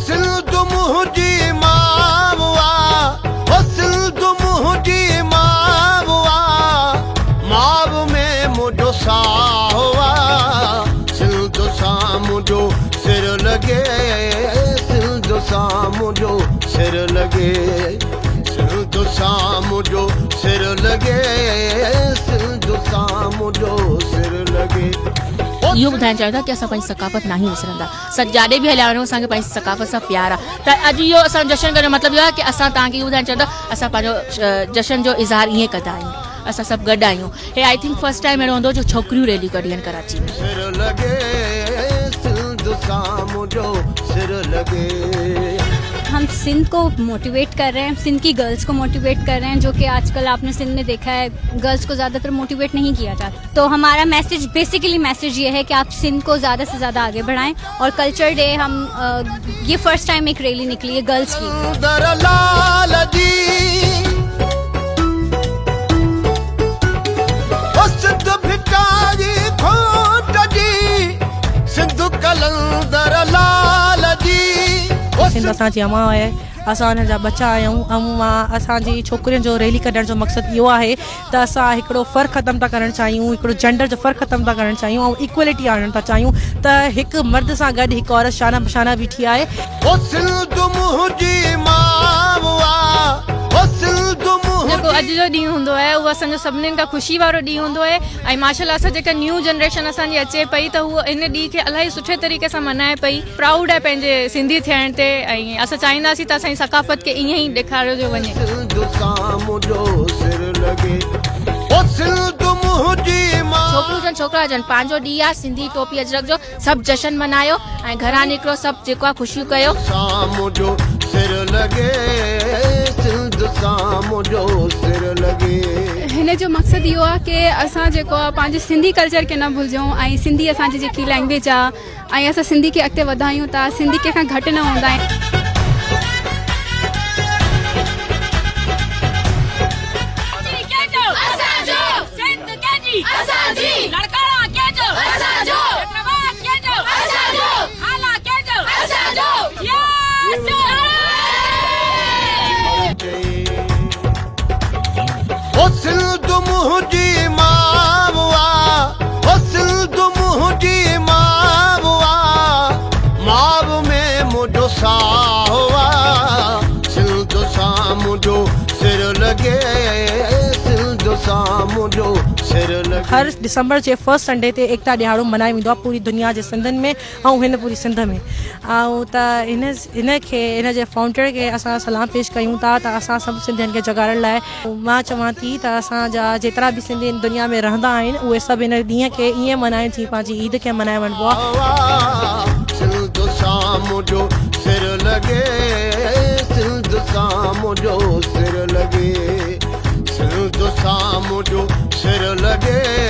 सिंध मुंहिंजी मावा ओ सिंध मुंहिंजी मावा माव में मुंहिंजो साहो आहे सिंध सां मुंहिंजो सिर लॻे सिंध सां मुंहिंजो सिर लॻे सिंध सां मुंहिंजो सिर लॻे सिंध सां मुंहिंजो सिर लॻे इहो ॿुधाइणु चाहियूं था की असां पंहिंजी सकाफ़त न ई विसरंदा जाॾे बि हलिया वञूं असांखे पंहिंजी सकाफ़त सां प्यार आहे त अॼु इहो असांजो जश्न करण जो मतिलबु इहो आहे की असां तव्हांखे इहो ॿुधाइणु चाहियूं था असां पंहिंजो जश्न जो इज़हार ईअं कंदा आहियूं असां सभु गॾु आहियूं हे आई थिंक फर्स्ट टाइम अहिड़ो हूंदो जो छोकिरियूं रैली कढी आहिनि कराची में सिर लॻे सिंध सां मुंहिंजो सिर लॻे हम सिंध को मोटिवेट कर रहे हैं सिंध की गर्ल्स को मोटिवेट कर रहे हैं जो कि आजकल आपने सिंध में देखा है गर्ल्स को ज़्यादातर मोटिवेट नहीं किया जाता तो हमारा मैसेज बेसिकली मैसेज ये है कि आप सिंध को ज़्यादा से ज़्यादा आगे बढ़ाएं और कल्चर डे हम ये फर्स्ट टाइम एक रैली निकली है गर्ल्स की सिंध असांजी अमा आहे असां हुन जा बचा आहियूं ऐं मां असांजी छोकिरियुनि जो रैली कढण जो मक़सदु इहो आहे त असां हिकिड़ो फ़र्क़ु ख़तमु था करणु चाहियूं हिकिड़ो जेंडर जो फ़र्क़ु ख़तमु था करणु चाहियूं ऐं इक्वलिटी आणणु था चाहियूं त हिकु मर्द सां गॾु हिकु औरत शाना बशाना बीठी आहे जेको अॼु जो ॾींहुं हूंदो आहे उहो असांजो सभिनीनि खां ख़ुशी वारो ॾींहुं हूंदो आहे ऐं माशाअल्लाह असां जेका न्यू जनरेशन असांजी अचे पई त उहो इन ॾींहं खे इलाही सुठे तरीक़े सां मल्हाए पई प्राउड आहे पंहिंजे सिंधी थियण ते ऐं असां चाहींदासीं त असांजी सकाफ़त खे ईअं ई ॾेखारियो वञे छोकिरियूं हुजनि छोकिरा हुजनि पंहिंजो ॾींहुं आहे सिंधी टोपी अजरक जो सभु जश्न मल्हायो ऐं घरां निकिरो सभु जेको आहे ख़ुशियूं कयो हिन जो मक़सदु इहो आहे की असां जेको आहे पंहिंजे सिंधी कल्चर खे न भुलिजूं ऐं सिंधी असांजी जेकी लैंग्वेज आहे ऐं असां सिंधी खे अॻिते वधायूं था सिंधी कंहिंखां घटि न हूंदा आहिनि सिंध मुंहिंजी मावा ओ सिंध मुंहिंजी मावा माव में मुंहिंजो साहो आहे सिंध सां मुंहिंजो सिर लॻे सिंध सां मुंहिंजो सिर लॻे हर दिसंबर जे फर्स्ट संडे ते एकता ॾियारो मल्हायो वेंदो आहे पूरी दुनिया जे सिंधनि में ऐं हिन पूरी सिंध में ऐं त हिन जे फाउंडर खे असां सलाम पेश कयूं था त असां सभु सिंधियुनि खे जगाड़ण लाइ मां चवां थी त असांजा जेतिरा बि सिंधी दुनिया में रहंदा आहिनि उहे सभु हिन ॾींहं खे ईअं मल्हाइनि थी पंहिंजी ईद खे मल्हाए वञिबो आहे सिंध सां मुंहिंजो सिर लॻे सिंध सां मुंहिंजो सिर लॻे सिंध सां मुंहिंजो सिर लॻे